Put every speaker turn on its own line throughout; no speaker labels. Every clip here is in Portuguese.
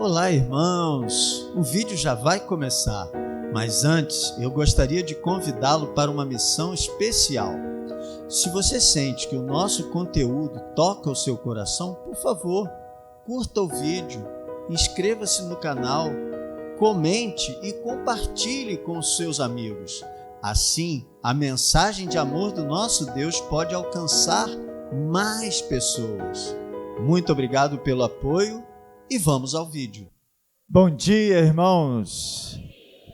Olá, irmãos! O vídeo já vai começar, mas antes eu gostaria de convidá-lo para uma missão especial. Se você sente que o nosso conteúdo toca o seu coração, por favor, curta o vídeo, inscreva-se no canal, comente e compartilhe com os seus amigos. Assim, a mensagem de amor do nosso Deus pode alcançar mais pessoas. Muito obrigado pelo apoio e vamos ao vídeo.
Bom dia, irmãos.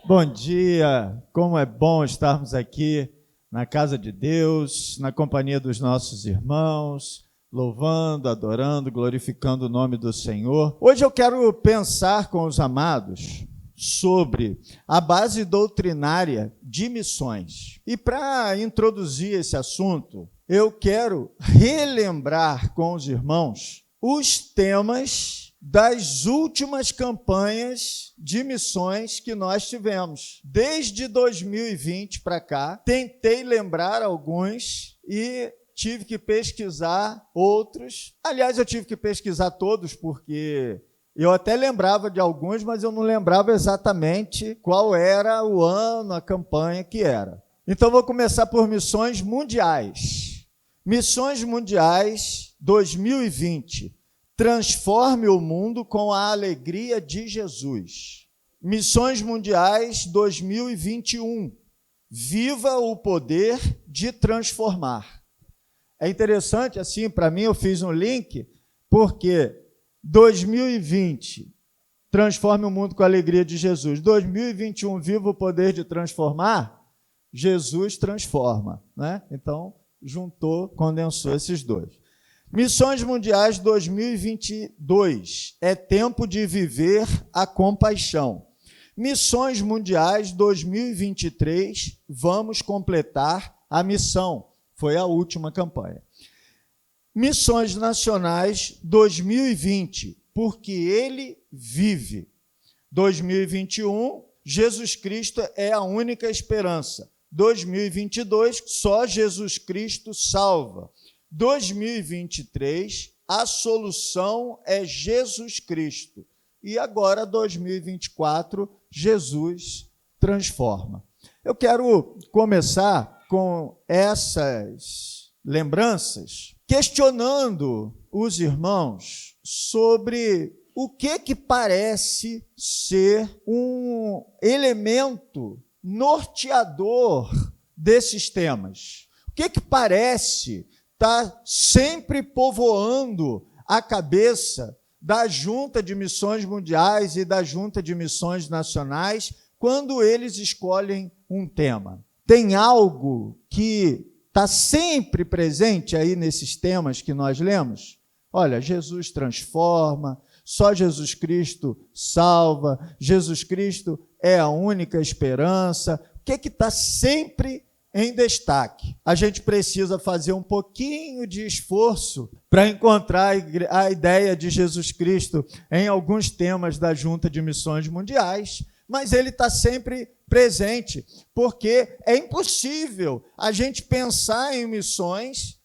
Bom dia. Como é bom estarmos aqui na casa de Deus, na companhia dos nossos irmãos, louvando, adorando, glorificando o nome do Senhor. Hoje eu quero pensar com os amados sobre a base doutrinária de missões. E para introduzir esse assunto, eu quero relembrar com os irmãos os temas das últimas campanhas de missões que nós tivemos. Desde 2020 para cá, tentei lembrar alguns e tive que pesquisar outros. Aliás, eu tive que pesquisar todos, porque eu até lembrava de alguns, mas eu não lembrava exatamente qual era o ano, a campanha que era. Então, vou começar por missões mundiais. Missões mundiais 2020. Transforme o mundo com a alegria de Jesus. Missões mundiais 2021. Viva o poder de transformar. É interessante, assim, para mim, eu fiz um link, porque 2020, transforme o mundo com a alegria de Jesus. 2021, viva o poder de transformar. Jesus transforma, né? Então, juntou, condensou esses dois. Missões Mundiais 2022, é tempo de viver a compaixão. Missões Mundiais 2023, vamos completar a missão. Foi a última campanha. Missões Nacionais 2020, porque Ele vive. 2021, Jesus Cristo é a única esperança. 2022, só Jesus Cristo salva. 2023, a solução é Jesus Cristo. E agora, 2024, Jesus transforma. Eu quero começar com essas lembranças, questionando os irmãos sobre o que parece ser um elemento norteador desses temas. O que parece está sempre povoando a cabeça da Junta de Missões Mundiais e da Junta de Missões Nacionais quando eles escolhem um tema. Tem algo que está sempre presente aí nesses temas que nós lemos? Olha, Jesus transforma, só Jesus Cristo salva, Jesus Cristo é a única esperança. O que está sempre em destaque? A gente precisa fazer um pouquinho de esforço para encontrar a ideia de Jesus Cristo em alguns temas da Junta de Missões Mundiais, mas ele está sempre presente, porque é impossível a gente pensar em missões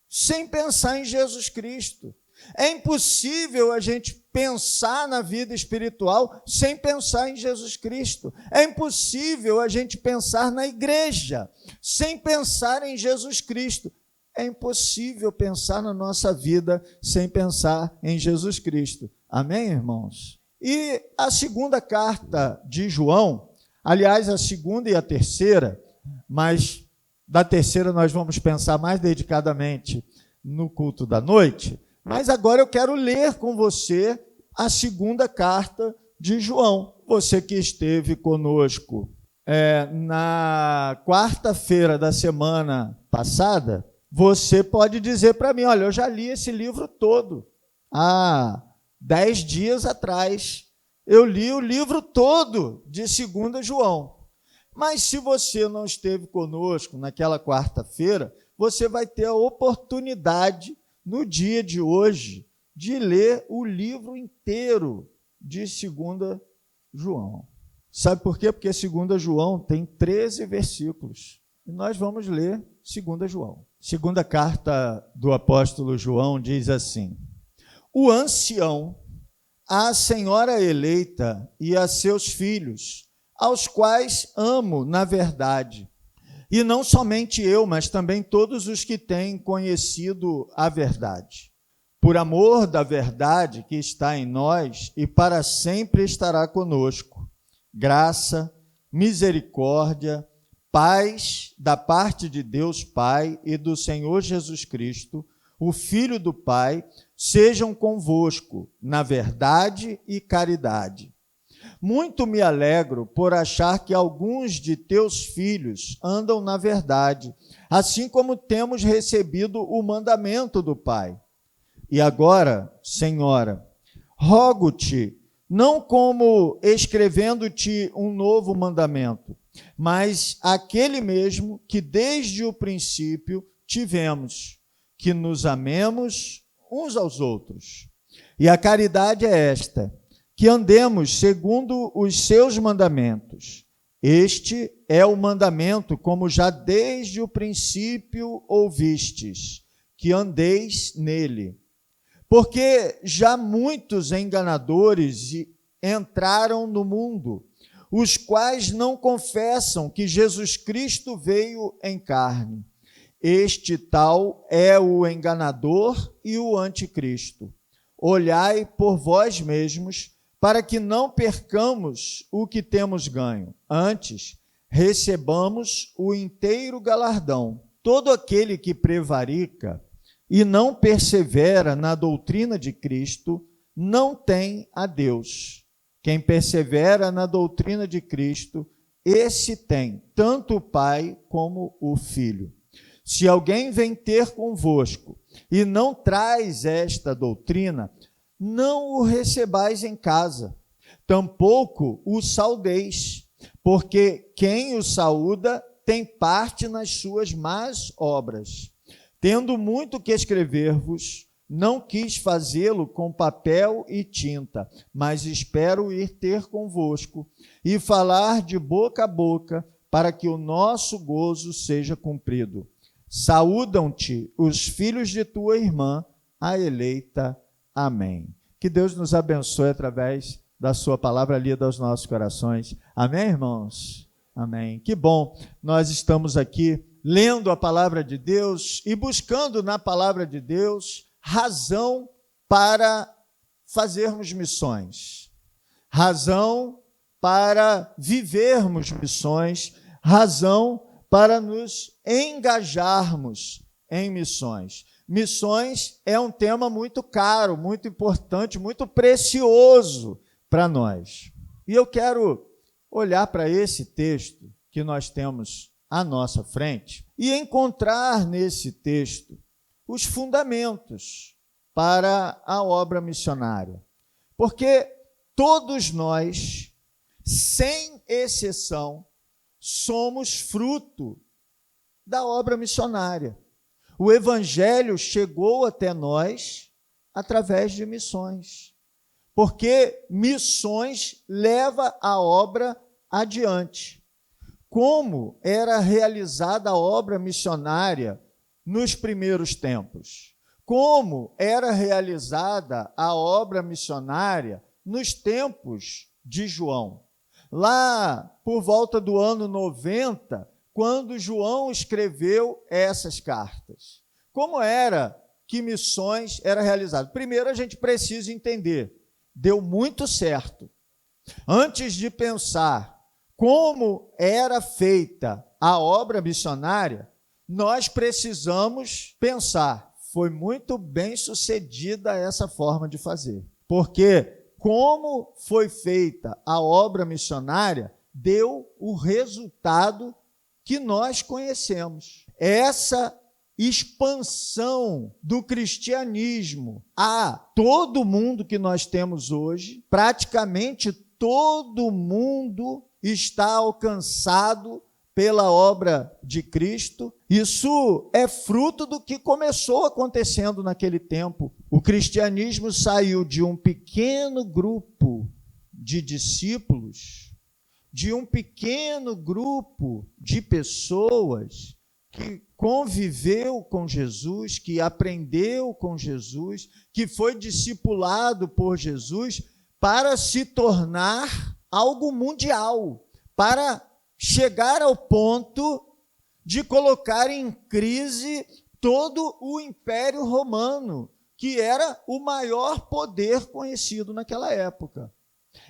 sem pensar em Jesus Cristo. É impossível a gente pensar na vida espiritual sem pensar em Jesus Cristo. É impossível a gente pensar na igreja sem pensar em Jesus Cristo. É impossível pensar na nossa vida sem pensar em Jesus Cristo. Amém, irmãos? E a segunda carta de João, aliás, a segunda e a terceira, mas da terceira nós vamos pensar mais dedicadamente no culto da noite. Mas agora eu quero ler com você a segunda carta de João. Você que esteve conosco na quarta-feira da semana passada, você pode dizer para mim, olha, eu já li esse livro todo. Há 10 dias atrás, eu li o livro todo de 2 João. Mas se você não esteve conosco naquela quarta-feira, você vai ter a oportunidade no dia de hoje, de ler o livro inteiro de 2 João. Sabe por quê? Porque 2 João tem 13 versículos. E nós vamos ler 2 João. Segunda carta do apóstolo João diz assim: o ancião à senhora eleita e a seus filhos, aos quais amo na verdade. E não somente eu, mas também todos os que têm conhecido a verdade. Por amor da verdade que está em nós e para sempre estará conosco. Graça, misericórdia, paz da parte de Deus Pai e do Senhor Jesus Cristo, o Filho do Pai, sejam convosco na verdade e caridade. Muito me alegro por achar que alguns de teus filhos andam na verdade, assim como temos recebido o mandamento do Pai. E agora, Senhora, rogo-te, não como escrevendo-te um novo mandamento, mas aquele mesmo que desde o princípio tivemos, que nos amemos uns aos outros. E a caridade é esta, que andemos segundo os seus mandamentos. Este é o mandamento, como já desde o princípio ouvistes, que andeis nele. Porque já muitos enganadores entraram no mundo, os quais não confessam que Jesus Cristo veio em carne. Este tal é o enganador e o anticristo. Olhai por vós mesmos, para que não percamos o que temos ganho. Antes, recebamos o inteiro galardão. Todo aquele que prevarica e não persevera na doutrina de Cristo, não tem a Deus. Quem persevera na doutrina de Cristo, esse tem tanto o Pai como o Filho. Se alguém vem ter convosco e não traz esta doutrina, não o recebais em casa, tampouco o saudeis, porque quem o saúda tem parte nas suas más obras. Tendo muito que escrever-vos, não quis fazê-lo com papel e tinta, mas espero ir ter convosco e falar de boca a boca, para que o nosso gozo seja cumprido. Saúdam-te os filhos de tua irmã, a eleita. Amém. Que Deus nos abençoe através da sua palavra lida aos nossos corações. Amém, irmãos? Amém. Que bom, nós estamos aqui lendo a palavra de Deus e buscando na palavra de Deus razão para fazermos missões, razão para vivermos missões, razão para nos engajarmos em missões. Missões é um tema muito caro, muito importante, muito precioso para nós. E eu quero olhar para esse texto que nós temos à nossa frente e encontrar nesse texto os fundamentos para a obra missionária. Porque todos nós, sem exceção, somos fruto da obra missionária. O Evangelho chegou até nós através de missões, porque missões leva a obra adiante. Como era realizada a obra missionária nos primeiros tempos? Como era realizada a obra missionária nos tempos de João? Lá por volta do ano 90, quando João escreveu essas cartas. Como era que missões era realizado? Primeiro a gente precisa entender, deu muito certo. Antes de pensar como era feita a obra missionária, nós precisamos pensar, foi muito bem sucedida essa forma de fazer. Porque como foi feita a obra missionária, deu o resultado que nós conhecemos. Essa expansão do cristianismo a todo mundo que nós temos hoje, praticamente todo mundo está alcançado pela obra de Cristo. Isso é fruto do que começou acontecendo naquele tempo. O cristianismo saiu de um pequeno grupo de discípulos, de um pequeno grupo de pessoas que conviveu com Jesus, que aprendeu com Jesus, que foi discipulado por Jesus, para se tornar algo mundial, para chegar ao ponto de colocar em crise todo o Império Romano, que era o maior poder conhecido naquela época.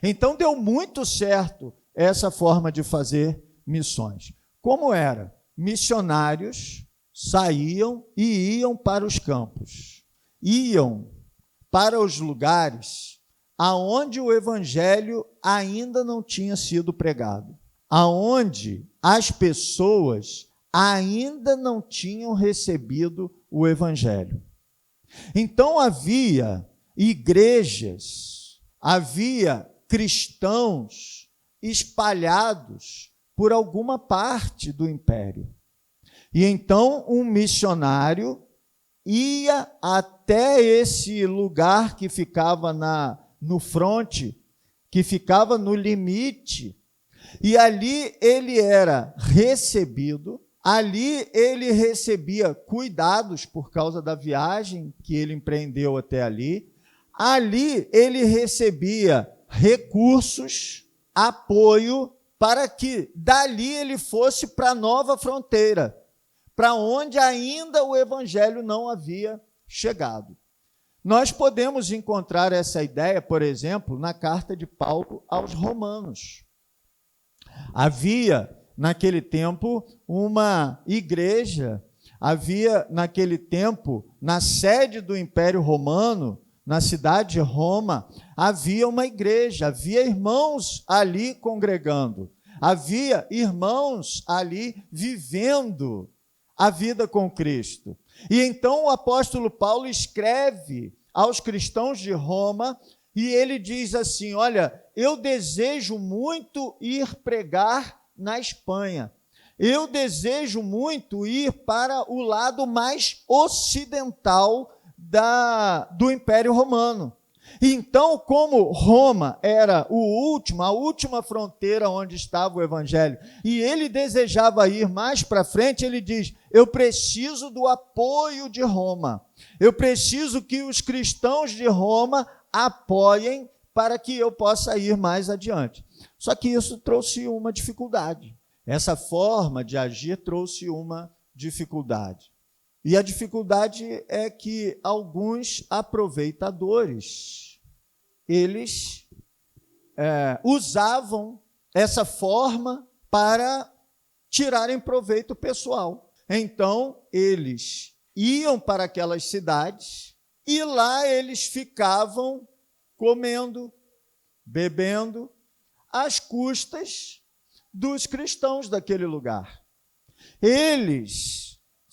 Então deu muito certo essa forma de fazer missões. Como era? Missionários saíam e iam para os campos, iam para os lugares aonde o evangelho ainda não tinha sido pregado, aonde as pessoas ainda não tinham recebido o evangelho. Então havia igrejas, havia cristãos espalhados por alguma parte do império. E então um missionário ia até esse lugar que ficava no fronte, que ficava no limite, e ali ele era recebido, ali ele recebia cuidados por causa da viagem que ele empreendeu até ali, ali ele recebia recursos, apoio, para que dali ele fosse para a nova fronteira, para onde ainda o evangelho não havia chegado. Nós podemos encontrar essa ideia, por exemplo, na carta de Paulo aos Romanos. Havia, naquele tempo, uma igreja, havia, naquele tempo, na sede do Império Romano, na cidade de Roma, havia uma igreja, havia irmãos ali congregando, havia irmãos ali vivendo a vida com Cristo. E então o apóstolo Paulo escreve aos cristãos de Roma e ele diz assim: olha, eu desejo muito ir pregar na Espanha, eu desejo muito ir para o lado mais ocidental do Império Romano. Então, como Roma era a última fronteira onde estava o evangelho, e ele desejava ir mais para frente, ele diz: eu preciso do apoio de Roma, eu preciso que os cristãos de Roma apoiem para que eu possa ir mais adiante. Só que isso trouxe uma dificuldade, essa forma de agir trouxe uma dificuldade. E a dificuldade é que alguns aproveitadores, eles usavam essa forma para tirarem proveito pessoal. Então, eles iam para aquelas cidades e lá eles ficavam comendo, bebendo, às custas dos cristãos daquele lugar. Eles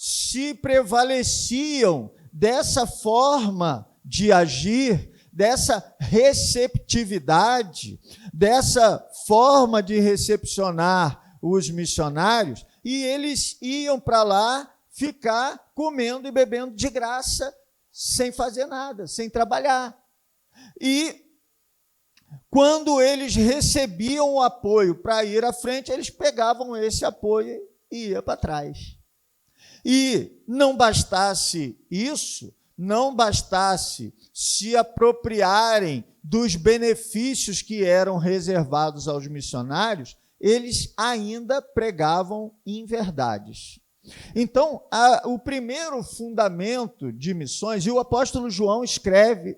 se prevaleciam dessa forma de agir, dessa receptividade, dessa forma de recepcionar os missionários, e eles iam para lá ficar comendo e bebendo de graça, sem fazer nada, sem trabalhar. E quando eles recebiam o apoio para ir à frente, eles pegavam esse apoio e iam para trás. E não bastasse isso, não bastasse se apropriarem dos benefícios que eram reservados aos missionários, eles ainda pregavam inverdades. Então, o primeiro fundamento de missões, e o apóstolo João escreve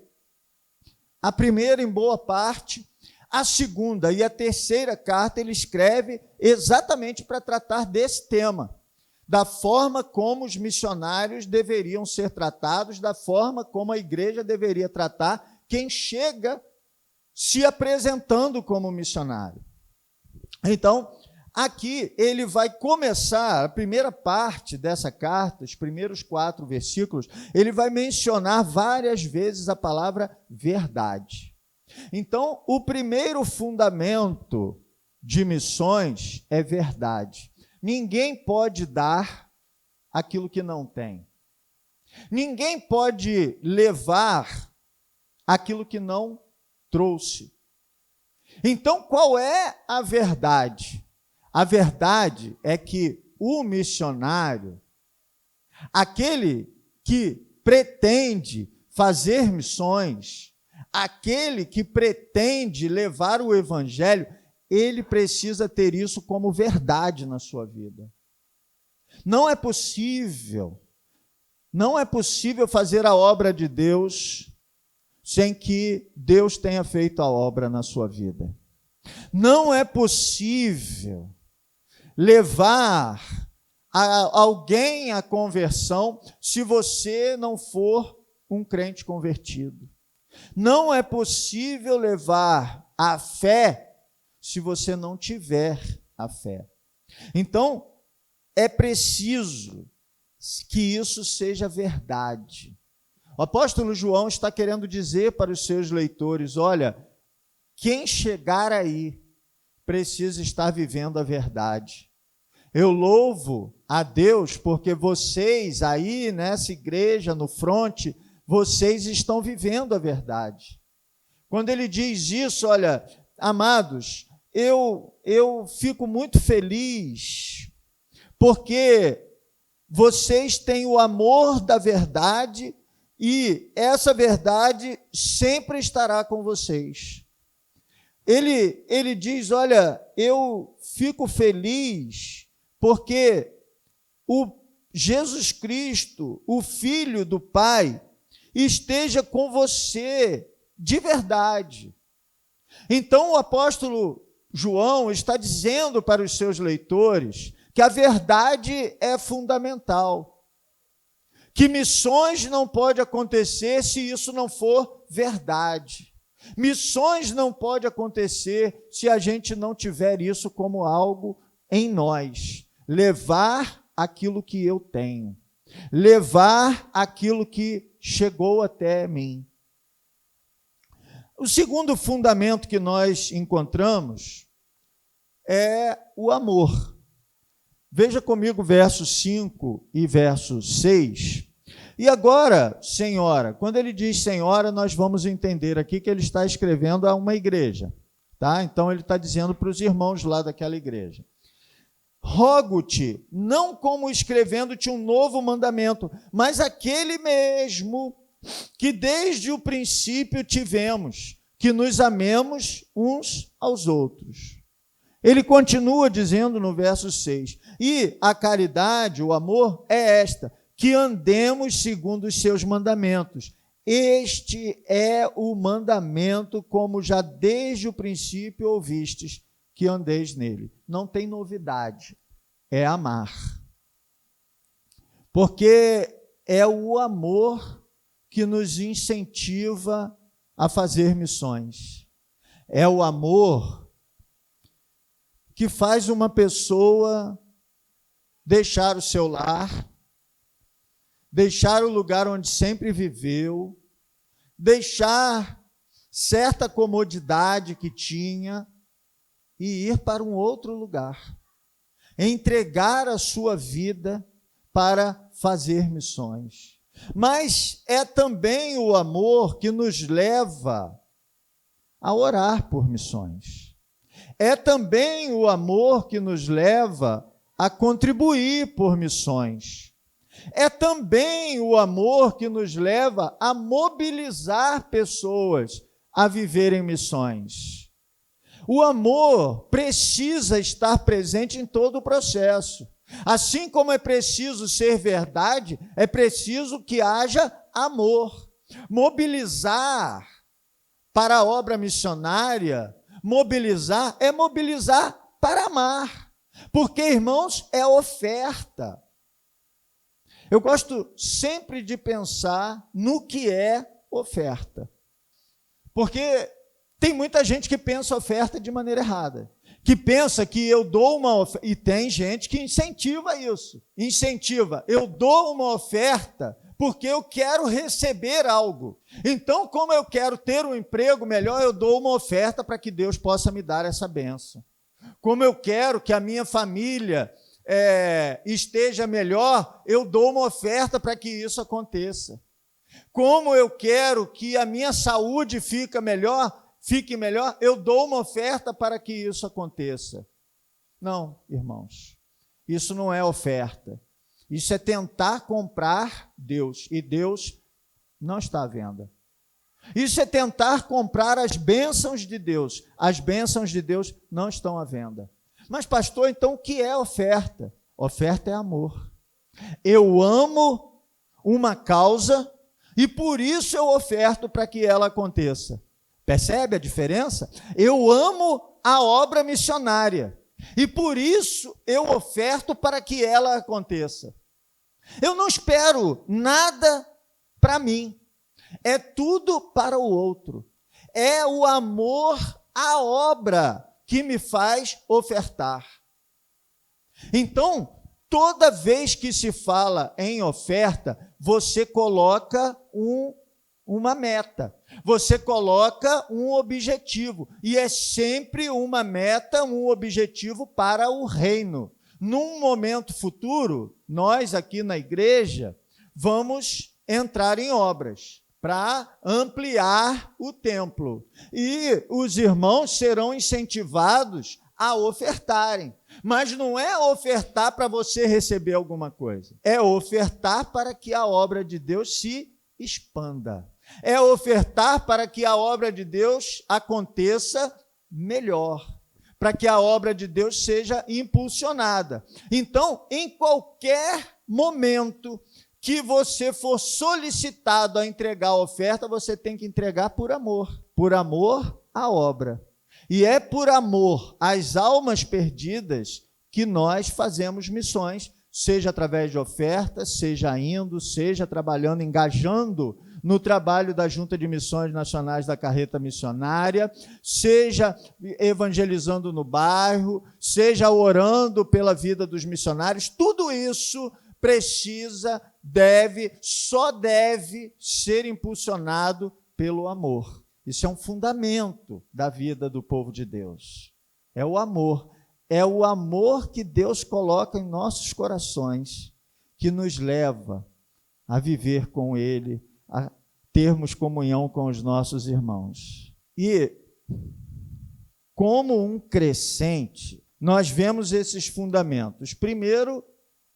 a primeira em boa parte, a segunda e a terceira carta ele escreve exatamente para tratar desse tema, da forma como os missionários deveriam ser tratados, da forma como a igreja deveria tratar quem chega se apresentando como missionário. Então, aqui ele vai começar, a primeira parte dessa carta, os primeiros 4 versículos, ele vai mencionar várias vezes a palavra verdade. Então, o primeiro fundamento de missões é verdade. Ninguém pode dar aquilo que não tem. Ninguém pode levar aquilo que não trouxe. Então, qual é a verdade? A verdade é que o missionário, aquele que pretende fazer missões, aquele que pretende levar o evangelho, ele precisa ter isso como verdade na sua vida. Não é possível fazer a obra de Deus sem que Deus tenha feito a obra na sua vida. Não é possível levar alguém à conversão se você não for um crente convertido. Não é possível levar a fé se você não tiver a fé. Então, é preciso que isso seja verdade. O apóstolo João está querendo dizer para os seus leitores, olha, quem chegar aí precisa estar vivendo a verdade. Eu louvo a Deus porque vocês aí nessa igreja, no fronte, vocês estão vivendo a verdade. Quando ele diz isso, olha, amados, eu fico muito feliz porque vocês têm o amor da verdade e essa verdade sempre estará com vocês. Ele diz, olha, eu fico feliz porque o Jesus Cristo, o Filho do Pai, esteja com você de verdade. Então o apóstolo João está dizendo para os seus leitores que a verdade é fundamental, que missões não pode acontecer se isso não for verdade. Missões não pode acontecer se a gente não tiver isso como algo em nós. Levar aquilo que eu tenho, levar aquilo que chegou até mim. O segundo fundamento que nós encontramos é o amor. Veja comigo verso 5 e verso 6. E agora, senhora, quando ele diz senhora, nós vamos entender aqui que ele está escrevendo a uma igreja, tá? Então ele está dizendo para os irmãos lá daquela igreja. Rogo-te, não como escrevendo-te um novo mandamento, mas aquele mesmo que desde o princípio tivemos, que nos amemos uns aos outros. Ele continua dizendo no verso 6, e a caridade, o amor, é esta, que andemos segundo os seus mandamentos. Este é o mandamento, como já desde o princípio ouvistes, que andeis nele. Não tem novidade, é amar. Porque é o amor que nos incentiva a fazer missões. É o amor que faz uma pessoa deixar o seu lar, deixar o lugar onde sempre viveu, deixar certa comodidade que tinha e ir para um outro lugar, entregar a sua vida para fazer missões. Mas é também o amor que nos leva a orar por missões. É também o amor que nos leva a contribuir por missões. É também o amor que nos leva a mobilizar pessoas a viverem missões. O amor precisa estar presente em todo o processo. Assim como é preciso ser verdade, é preciso que haja amor. Mobilizar para a obra missionária, mobilizar é mobilizar para amar. Porque, irmãos, é oferta. Eu gosto sempre de pensar no que é oferta. Porque tem muita gente que pensa oferta de maneira errada. Que pensa que eu dou uma oferta, e tem gente que incentiva isso. Eu dou uma oferta porque eu quero receber algo. Então, como eu quero ter um emprego melhor, eu dou uma oferta para que Deus possa me dar essa bênção. Como eu quero que a minha família esteja melhor, eu dou uma oferta para que isso aconteça. Como eu quero que a minha saúde fique melhor, eu dou uma oferta para que isso aconteça. Não, irmãos, isso não é oferta. Isso é tentar comprar Deus, e Deus não está à venda. Isso é tentar comprar as bênçãos de Deus. As bênçãos de Deus não estão à venda. Mas, pastor, então o que é oferta? Oferta é amor. Eu amo uma causa e por isso eu oferto para que ela aconteça. Percebe a diferença? Eu amo a obra missionária e por isso eu oferto para que ela aconteça. Eu não espero nada para mim, é tudo para o outro. É o amor à obra que me faz ofertar. Então, toda vez que se fala em oferta, você coloca uma meta, você coloca um objetivo, e é sempre uma meta, um objetivo para o reino. Num momento futuro, nós aqui na igreja vamos entrar em obras para ampliar o templo, e os irmãos serão incentivados a ofertarem, mas não é ofertar para você receber alguma coisa, é ofertar para que a obra de Deus se expanda, é ofertar para que a obra de Deus aconteça melhor, para que a obra de Deus seja impulsionada. Então, em qualquer momento que você for solicitado a entregar a oferta, você tem que entregar por amor à obra. E é por amor às almas perdidas que nós fazemos missões, seja através de ofertas, seja indo, seja trabalhando, engajando no trabalho da Junta de Missões Nacionais da Carreta Missionária, seja evangelizando no bairro, seja orando pela vida dos missionários. Tudo isso só deve ser impulsionado pelo amor. Isso é um fundamento da vida do povo de Deus. É o amor que Deus coloca em nossos corações, que nos leva a viver com Ele, a termos comunhão com os nossos irmãos. E, como um crescente, nós vemos esses fundamentos. Primeiro,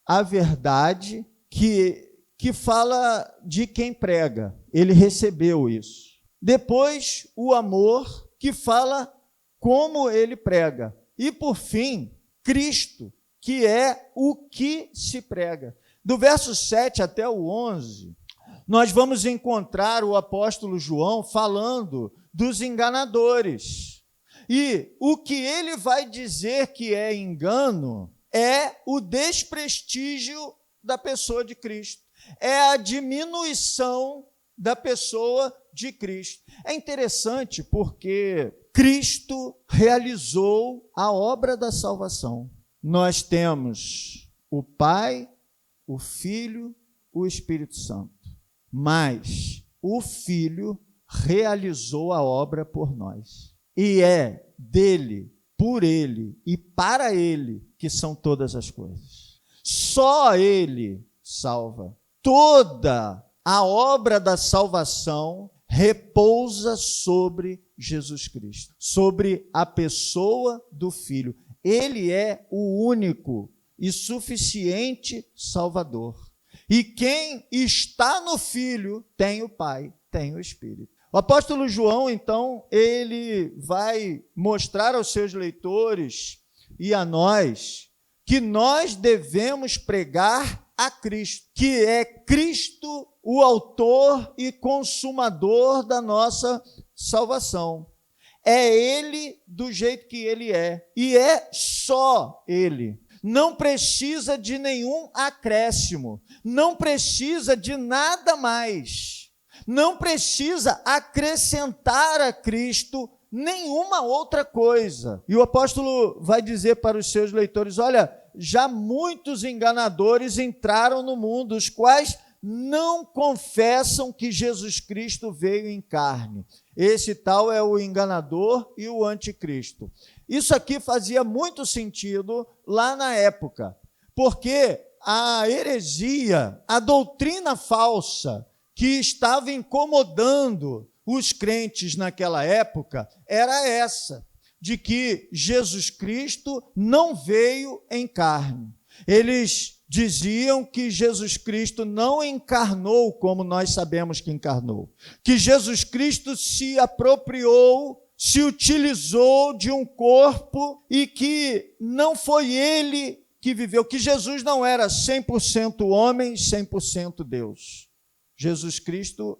a verdade que fala de quem prega. Ele recebeu isso. Depois, o amor, que fala como ele prega. E, por fim, Cristo, que é o que se prega. Do verso 7 até o 11, nós vamos encontrar o apóstolo João falando dos enganadores. E o que ele vai dizer que é engano é o desprestígio da pessoa de Cristo, é a diminuição da pessoa de Cristo. É interessante porque Cristo realizou a obra da salvação. Nós temos o Pai, o Filho, o Espírito Santo, mas o Filho realizou a obra por nós, e é dele, por ele e para ele que são todas as coisas. Só ele salva. Toda a obra da salvação repousa sobre Jesus Cristo, sobre a pessoa do Filho. Ele é o único e suficiente Salvador. E quem está no Filho tem o Pai, tem o Espírito. O apóstolo João, então, ele vai mostrar aos seus leitores e a nós que nós devemos pregar a Cristo, que é Cristo o autor e consumador da nossa salvação. É Ele do jeito que Ele é, e é só Ele. Não precisa de nenhum acréscimo, não precisa de nada mais, não precisa acrescentar a Cristo nenhuma outra coisa. E o apóstolo vai dizer para os seus leitores: olha, já muitos enganadores entraram no mundo, os quais não confessam que Jesus Cristo veio em carne. Esse tal é o enganador e o anticristo. Isso aqui fazia muito sentido lá na época, porque a heresia, a doutrina falsa que estava incomodando os crentes naquela época era essa, de que Jesus Cristo não veio em carne. Eles diziam que Jesus Cristo não encarnou como nós sabemos que encarnou, que Jesus Cristo se apropriou, se utilizou de um corpo e que não foi ele que viveu, que Jesus não era 100% homem, 100% Deus. Jesus Cristo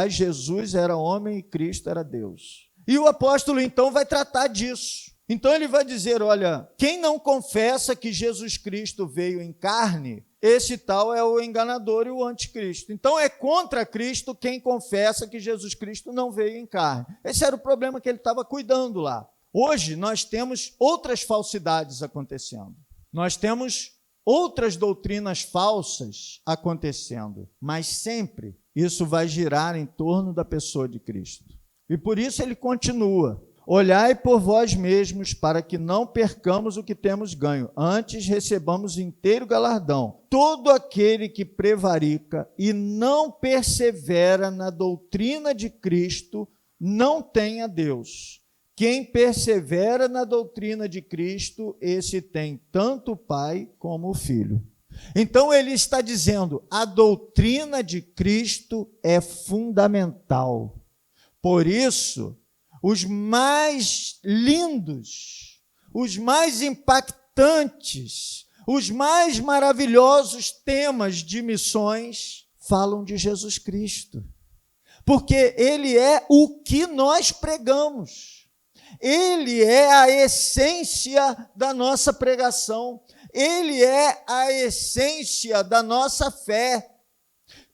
Jesus era homem e Cristo era Deus. E o apóstolo então vai tratar disso. Então ele vai dizer, olha, quem não confessa que Jesus Cristo veio em carne, esse tal é o enganador e o anticristo. Então é contra Cristo quem confessa que Jesus Cristo não veio em carne. Esse era o problema que ele estava cuidando lá. Hoje nós temos outras falsidades acontecendo. Nós temos outras doutrinas falsas acontecendo, mas sempre isso vai girar em torno da pessoa de Cristo. E por isso ele continua: olhai por vós mesmos para que não percamos o que temos ganho, antes recebamos inteiro galardão. Todo aquele que prevarica e não persevera na doutrina de Cristo não tem a Deus. Quem persevera na doutrina de Cristo, esse tem tanto o Pai como o Filho. Então ele está dizendo, a doutrina de Cristo é fundamental. Por isso, os mais lindos, os mais impactantes, os mais maravilhosos temas de missões falam de Jesus Cristo. Porque ele é o que nós pregamos. Ele é a essência da nossa pregação. Ele é a essência da nossa fé.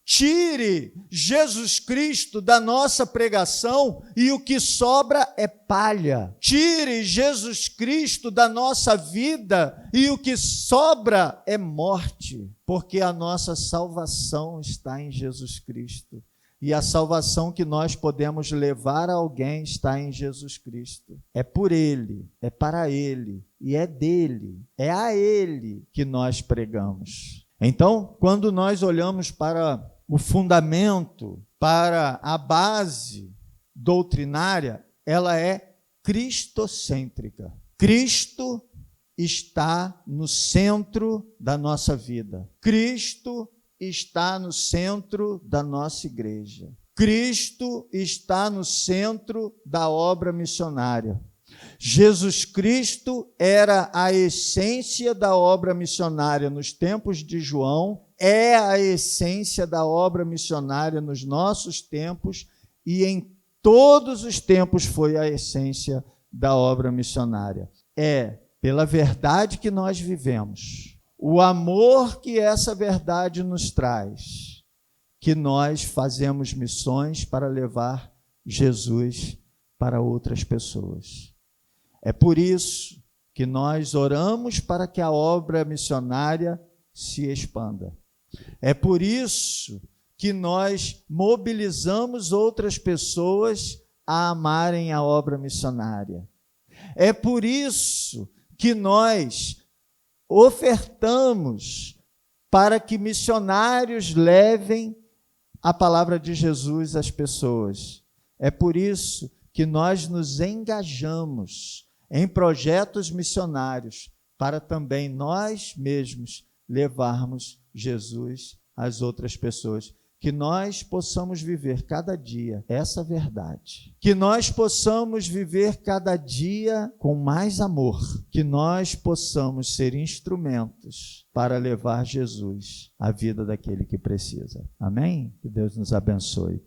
Tire Jesus Cristo da nossa pregação e o que sobra é palha. Tire Jesus Cristo da nossa vida e o que sobra é morte. Porque a nossa salvação está em Jesus Cristo. E a salvação que nós podemos levar a alguém está em Jesus Cristo. É por Ele, é para Ele e é dele, é a Ele que nós pregamos. Então, quando nós olhamos para o fundamento, para a base doutrinária, ela é cristocêntrica. Cristo está no centro da nossa vida. Cristo está no centro da nossa igreja. Cristo está no centro da obra missionária. Jesus Cristo era a essência da obra missionária nos tempos de João, é a essência da obra missionária nos nossos tempos e em todos os tempos foi a essência da obra missionária. É pela verdade que nós vivemos, o amor que essa verdade nos traz, que nós fazemos missões para levar Jesus para outras pessoas. É por isso que nós oramos para que a obra missionária se expanda. É por isso que nós mobilizamos outras pessoas a amarem a obra missionária. É por isso que nós ofertamos para que missionários levem a palavra de Jesus às pessoas. É por isso que nós nos engajamos em projetos missionários para também nós mesmos levarmos Jesus às outras pessoas. Que nós possamos viver cada dia essa verdade. Que nós possamos viver cada dia com mais amor. Que nós possamos ser instrumentos para levar Jesus à vida daquele que precisa. Amém? Que Deus nos abençoe.